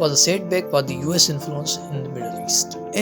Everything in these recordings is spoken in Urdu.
was a setback for the US influence in the Middle East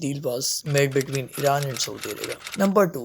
deal was made between Iran and Saudi Arabia. Number 2,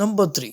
Number 3,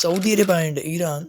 Saudi Arabia and Iran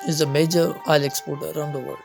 is a major oil exporter around the world.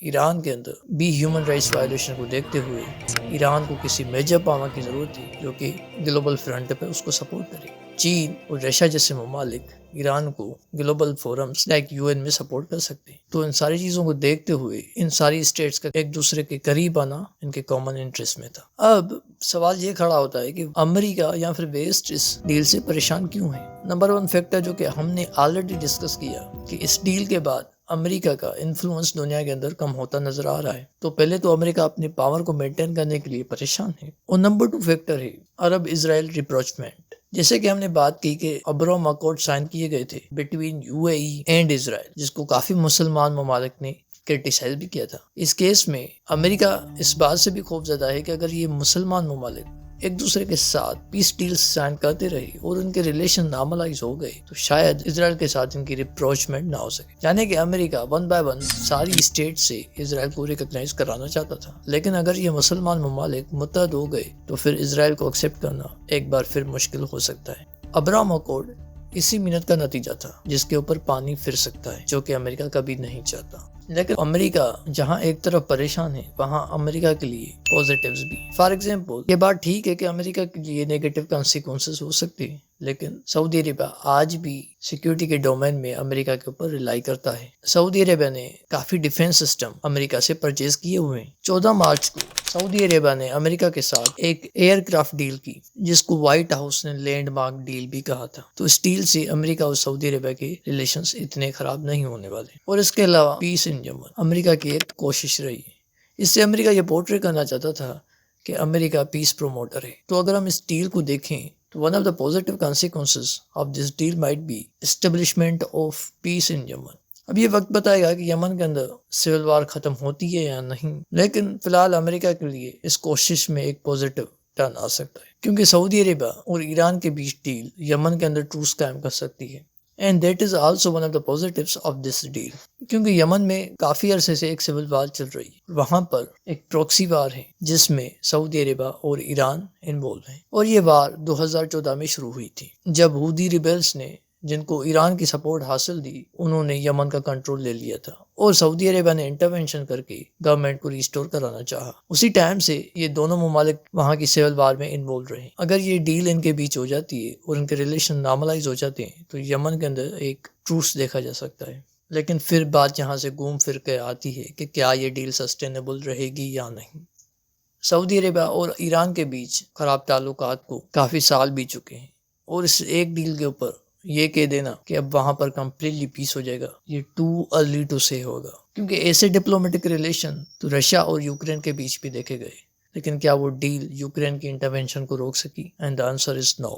Iran کے اندر بھی ہیومن رائٹس وائلیشن کو دیکھتے ہوئے ایران کو کسی میجر پاور کی ضرورت تھی جو کہ گلوبل فرنٹ پہ اس کو سپورٹ کرے۔ چین اور رشیا جیسے ممالک ایران کو گلوبل فورمز لائک UN میں سپورٹ کر سکتے ہیں۔ تو ان ساری چیزوں کو دیکھتے ہوئے ان ساری اسٹیٹس کا ایک دوسرے کے قریب آنا ان کے کامن انٹرسٹ میں تھا۔ اب سوال یہ کھڑا ہوتا ہے کہ امریکہ یا پھر ویسٹ اس ڈیل سے پریشان کیوں ہے؟ نمبر 1 فیکٹر جو کہ ہم نے آلریڈی ڈسکس کیا کہ اس ڈیل کے بعد امریکہ کا انفلوئنس دنیا کے اندر کم ہوتا نظر آ رہا ہے۔ تو پہلے تو امریکہ اپنے پاور کو مینٹین کرنے کے لیے پریشان ہے، اور نمبر 2 فیکٹر ہے عرب اسرائیل ریپروچمنٹ۔ جیسے کہ ہم نے بات کی کہ ابراہم اکارڈ سائن کیے گئے تھے بٹوین UAE اینڈ اسرائیل، جس کو کافی مسلمان ممالک نے کرٹیسائز بھی کیا تھا۔ اس کیس میں امریکہ اس بات سے بھی خوف زدہ ہے کہ اگر یہ مسلمان ممالک ایک دوسرے کے ساتھ پیس ڈیلز سائن کرتے رہے اور ان کے ریلیشن نارملائز ہو گئے تو شاید اسرائیل کے ساتھ ان کی ریپروچمنٹ نہ ہو سکے۔ یعنی کہ امریکہ 1 by 1 ساری اسٹیٹ سے اسرائیل کو ریکگنائز کرانا چاہتا تھا، لیکن اگر یہ مسلمان ممالک متحد ہو گئے تو پھر اسرائیل کو ایکسیپٹ کرنا ایک بار پھر مشکل ہو سکتا ہے۔ ابراہم اکارڈ اسی محنت کا نتیجہ تھا جس کے اوپر پانی پھر سکتا ہے، جو کہ امریکہ کبھی نہیں چاہتا۔ لیکن امریکہ جہاں ایک طرف پریشان ہے وہاں امریکہ کے لیے پوزیٹیوز بھی۔ فار ایگزامپل یہ بات ٹھیک ہے کہ امریکہ کے لیے نیگیٹو کانسیکوینسز ہو سکتے ہیں، لیکن سعودی عربیہ آج بھی سیکیورٹی کے ڈومین میں امریکہ کے اوپر ریلائی کرتا ہے۔ سعودی عربیہ نے کافی ڈیفنس سسٹم امریکہ سے پرچیز کیے ہوئے ہیں۔ 14 مارچ کو سعودی عربیہ نے امریکہ کے ساتھ ایک ایئر کرافٹ ڈیل کی جس کو وائٹ ہاؤس نے لینڈ مارک ڈیل بھی کہا تھا۔ تو اس ڈیل سے امریکہ اور سعودی عربیہ کے ریلیشنز اتنے خراب نہیں ہونے والے۔ اور اس کے علاوہ پیس ان یمن امریکہ کی ایک کوشش رہی ہے۔ اس سے امریکہ یہ پورٹری کرنا چاہتا تھا کہ امریکہ پیس پروموٹر ہے۔ تو اگر ہم اس ڈیل کو دیکھیں تو one of the positive consequences of this deal might be establishment of peace in Yemen۔ اب یہ وقت بتائے گا کہ یمن کے اندر سول وار ختم ہوتی ہے یا نہیں، لیکن فی الحال امریکہ کے لیے اس کوشش میں ایک پازیٹیو ٹرن آ سکتا ہے، کیونکہ سعودی عربیہ اور ایران کے بیچ ڈیل یمن کے اندر ٹروس قائم کر سکتی ہے۔ And that is also one of the positives of this deal، کیونکہ یمن میں کافی عرصے سے ایک سول وار چل رہی ہے۔ وہاں پر ایک پروکسی وار ہے جس میں سعودی عربیہ اور ایران انوالو ہیں، اور یہ وار 2014 میں شروع ہوئی تھی جب حوثی ریبیلز نے، جن کو ایران کی سپورٹ حاصل دی، انہوں نے یمن کا کنٹرول لے لیا تھا، اور سعودی عربیہ نے انٹرونشن کر کے گورنمنٹ کو ریسٹور کرانا چاہا۔ اسی ٹائم سے یہ دونوں ممالک وہاں کی سول وار میں انوالو رہے۔ اگر یہ ڈیل ان کے بیچ ہو جاتی ہے اور ان کے ریلیشن نارملائز ہو جاتے ہیں تو یمن کے اندر ایک ٹروس دیکھا جا سکتا ہے، لیکن پھر بات یہاں سے گھوم پھر کے آتی ہے کہ کیا یہ ڈیل سسٹینیبل رہے گی یا نہیں۔ سعودی عربیہ اور ایران کے بیچ خراب تعلقات کو کافی سال بیت چکے ہیں، اور اس ایک ڈیل کے اوپر یہ کہہ دینا کہ اب وہاں پر کمپلیٹلی پیس ہو جائے گا، یہ ٹو ارلی ٹو سے ہوگا، کیونکہ ایسے ڈپلومیٹک ریلیشن تو رشیا اور یوکرین کے بیچ بھی دیکھے گئے، لیکن کیا وہ ڈیل یوکرین کی انٹرونشن کو روک سکی؟ And the answer is no.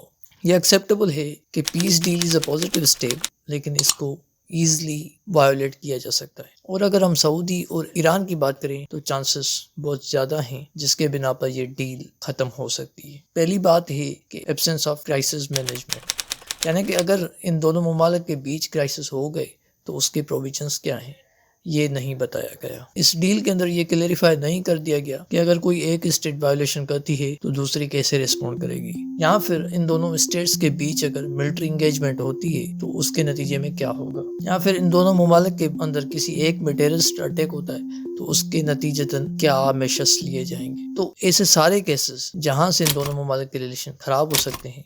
یہ ایکسیپٹیبل ہے کہ peace deal is a positive step, لیکن اس کو ایزلی وائولیٹ کیا جا سکتا ہے، اور اگر ہم سعودی اور ایران کی بات کریں تو چانسز بہت زیادہ ہیں جس کے بنا پر یہ ڈیل ختم ہو سکتی ہے۔ پہلی بات ہے کہ ایبسنس آف کرائسس مینجمنٹ، یعنی کہ اگر ان دونوں ممالک کے بیچ کرائسس ہو گئے تو اس کے پروویژنس کیا ہیں، یہ نہیں بتایا گیا۔ اس ڈیل کے اندر یہ کلیریفائی نہیں کر دیا گیا کہ اگر کوئی ایک اسٹیٹ وائلیشن کرتی ہے تو دوسری کیسے ریسپونڈ کرے گی، یا پھر ان دونوں اسٹیٹس کے بیچ اگر ملٹری انگیجمنٹ ہوتی ہے تو اس کے نتیجے میں کیا ہوگا، یا پھر ان دونوں ممالک کے اندر کسی ایک میں ٹیررسٹ اٹیک ہوتا ہے تو اس کے نتیجتاً کیا میشرز لیے جائیں گے۔ تو ایسے سارے کیسز جہاں سے ان دونوں ممالک کے ریلیشن خراب ہو سکتے ہیں،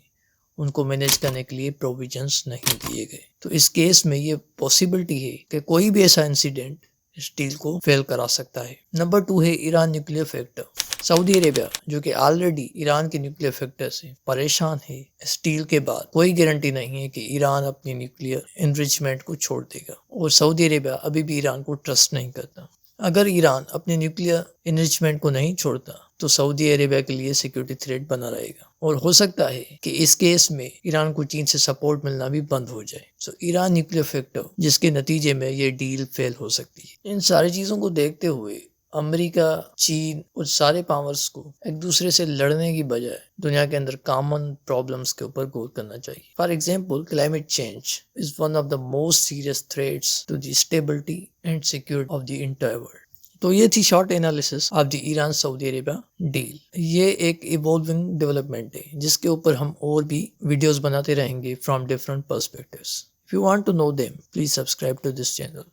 ان کو مینیج کرنے کے لیے پروویژنس نہیں دیے گئے۔ تو اس کیس میں یہ پاسبلٹی ہے کہ کوئی بھی ایسا انسیڈنٹ اس ڈیل کو فیل کرا سکتا ہے۔ نمبر 2 ہے ایران نیوکلیر فیکٹر۔ سعودی عربیہ جو کہ آلریڈی ایران کے نیوکلیر فیکٹر سے پریشان ہے، اس ڈیل کے بعد کوئی گارنٹی نہیں ہے کہ ایران اپنی نیوکلیر انریچمنٹ کو چھوڑ دے گا، اور سعودی عربیہ ابھی بھی ایران کو ٹرسٹ نہیں کرتا۔ اگر ایران اپنے نیوکلیر انریچمنٹ کو نہیں چھوڑتا تو سعودی عربیہ کے لیے سیکیورٹی تھریٹ بنا رہے گا، اور ہو سکتا ہے کہ اس کیس میں ایران کو چین سے سپورٹ ملنا بھی بند ہو جائے۔ ایران نیوکلیر فیکٹر، جس کے نتیجے میں یہ ڈیل فیل ہو سکتی ہے۔ ان ساری چیزوں کو دیکھتے ہوئے امریکہ، چین اور سارے پاورز کو ایک دوسرے سے لڑنے کی بجائے دنیا کے اندر کامن پرابلمز کے اوپر غور کرنا چاہیے۔ For example climate change is one of the most serious threats to the stability and security of the entire world. تو یہ تھی short analysis of the Iran Saudi Arabia deal. یہ ایک ایوالونگ ڈیولپمنٹ ہے جس کے اوپر ہم اور بھی ویڈیوز بناتے رہیں گے from different perspectives. If you want to know them, please subscribe to this channel.